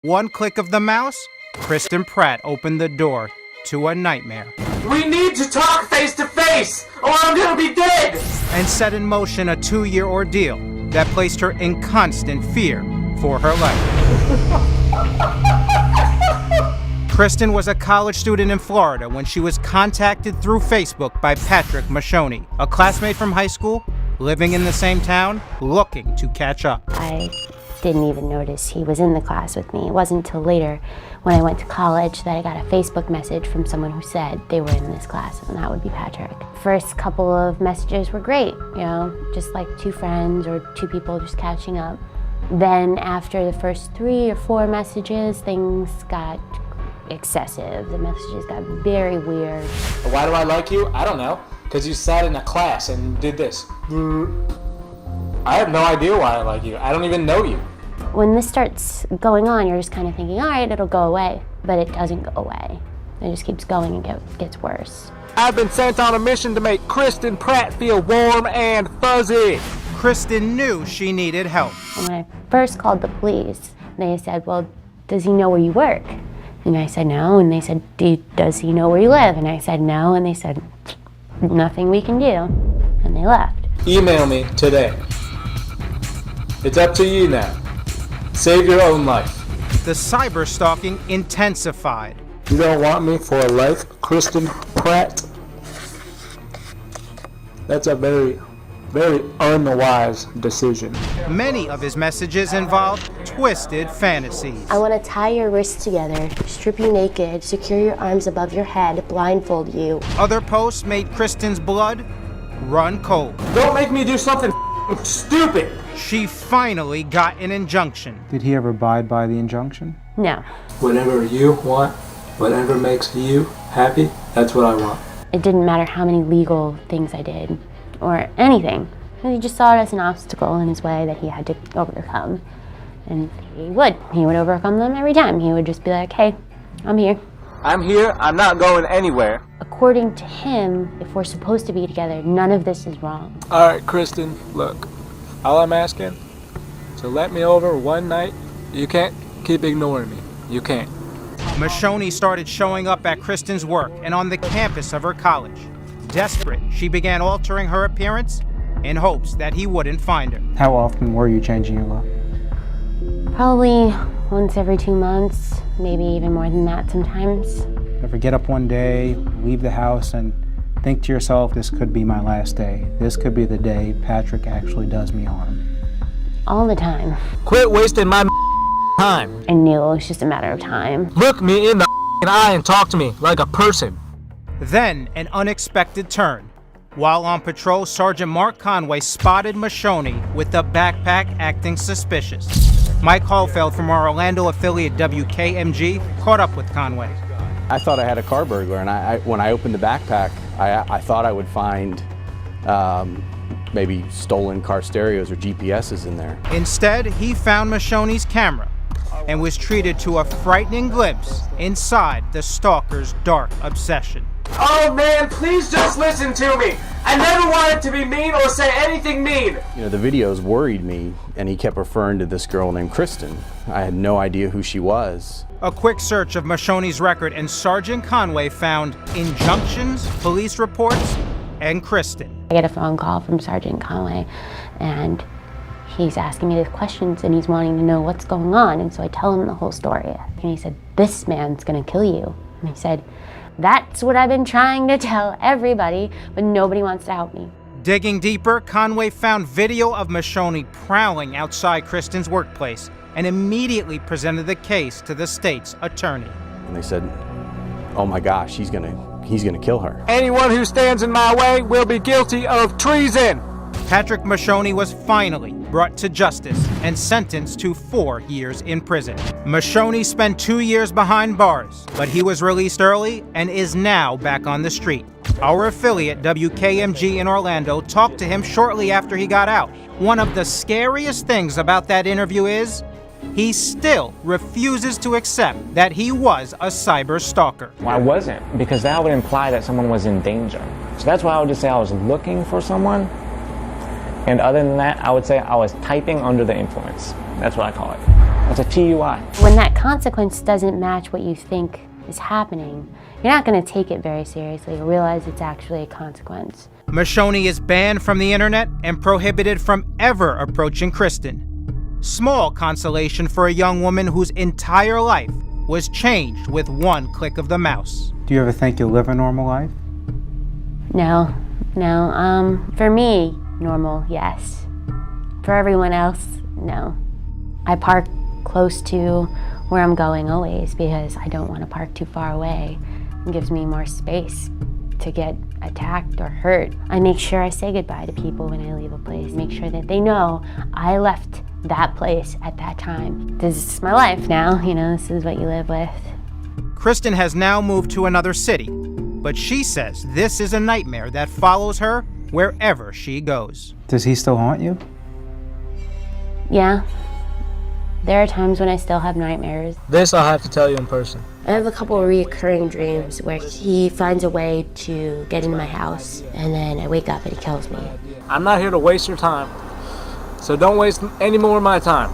One click of the mouse, Kristen Pratt opened the door to a nightmare. We need to talk face to face, or I'm gonna be dead! And set in motion a 2-year ordeal that placed her in constant fear for her life. Kristen was a college student in Florida when she was contacted through Facebook by Patrick Mashoni, a classmate from high school, living in the same town, looking to catch up. I didn't even notice he was in the class with me. It wasn't until later when I went to college that I got a Facebook message from someone who said they were in this class, and that would be Patrick. First couple of messages were great, just like two friends or two people just catching up. Then after the first 3 or 4 messages, things got excessive. The messages got very weird. Why do I like you? I don't know. Because you sat in a class and did this. I have no idea why I like you. I don't even know you. When this starts going on, you're just kind of thinking, all right, it'll go away. But it doesn't go away. It just keeps going and gets worse. I've been sent on a mission to make Kristen Pratt feel warm and fuzzy. Kristen knew she needed help. When I first called the police, they said, well, does he know where you work? And I said, no. And they said, does he know where you live? And I said, no. And they said, nothing we can do. And they left. Email me today. It's up to you now. Save your own life. The cyber-stalking intensified. You don't want me for life, Kristen Pratt? That's a very, very unwise decision. Many of his messages involved twisted fantasies. I want to tie your wrists together, strip you naked, secure your arms above your head, blindfold you. Other posts made Kristen's blood run cold. Don't make me do something stupid. She finally got an injunction. Did he ever abide by the injunction? No. Whatever you want, whatever makes you happy, that's what I want. It didn't matter how many legal things I did or anything. He just saw it as an obstacle in his way that he had to overcome. And he would overcome them every time. He would just be like, hey, I'm here. I'm here, I'm not going anywhere. According to him, if we're supposed to be together, none of this is wrong. All right, Kristen, look, all I'm asking, so let me over one night. You can't keep ignoring me. You can't. Mashoni started showing up at Kristen's work and on the campus of her college. Desperate, she began altering her appearance in hopes that he wouldn't find her. How often were you changing your look? Probably once every 2 months, maybe even more than that sometimes. Ever get up one day, leave the house, and think to yourself, this could be my last day. This could be the day Patrick actually does me harm. All the time. Quit wasting my time. I knew it was just a matter of time. Look me in the eye and talk to me like a person. Then, an unexpected turn. While on patrol, Sergeant Mark Conway spotted Mashoni with the backpack acting suspicious. Mike Hallfeld from our Orlando affiliate WKMG caught up with Conway. I thought I had a car burglar, and when I opened the backpack, I thought I would find maybe stolen car stereos or GPSs in there. Instead, he found Mashoni's camera and was treated to a frightening glimpse inside the stalker's dark obsession. Oh man, please just listen to me. I never wanted to be mean or say anything mean. The videos worried me, and he kept referring to this girl named Kristen. I had no idea who she was. A quick search of Mashoni's record and Sergeant Conway found injunctions, police reports, and Kristen. I get a phone call from Sergeant Conway, and he's asking me these questions, and he's wanting to know what's going on. And so I tell him the whole story. And he said, this man's gonna kill you. And he said, that's what I've been trying to tell everybody, but nobody wants to help me. Digging deeper, Conway found video of Mashoni prowling outside Kristen's workplace and immediately presented the case to the state's attorney. And they said, oh my gosh, he's gonna kill her. Anyone who stands in my way will be guilty of treason. Patrick Mashoni was finally brought to justice and sentenced to 4 years in prison. Mashoni spent 2 years behind bars, but he was released early and is now back on the street. Our affiliate, WKMG in Orlando, talked to him shortly after he got out. One of the scariest things about that interview is he still refuses to accept that he was a cyber stalker. Well, I wasn't, because that would imply that someone was in danger. So that's why I would just say I was looking for someone. And other than that, I would say I was typing under the influence. That's what I call it. It's a TUI. When that consequence doesn't match what you think is happening, you're not going to take it very seriously or realize it's actually a consequence. Mashoni is banned from the internet and prohibited from ever approaching Kristen. Small consolation for a young woman whose entire life was changed with one click of the mouse. Do you ever think you'll live a normal life? No. For me, normal, yes. For everyone else, no. I park close to where I'm going always because I don't want to park too far away. It gives me more space to get attacked or hurt. I make sure I say goodbye to people when I leave a place. Make sure that they know I left that place at that time. This is my life now, this is what you live with. Kristen has now moved to another city, but she says this is a nightmare that follows her wherever she goes. Does he still haunt you? Yeah. There are times when I still have nightmares. This I'll have to tell you in person. I have a couple of recurring dreams where he finds a way to get into my house, and then I wake up and he kills me. I'm not here to waste your time, so don't waste any more of my time.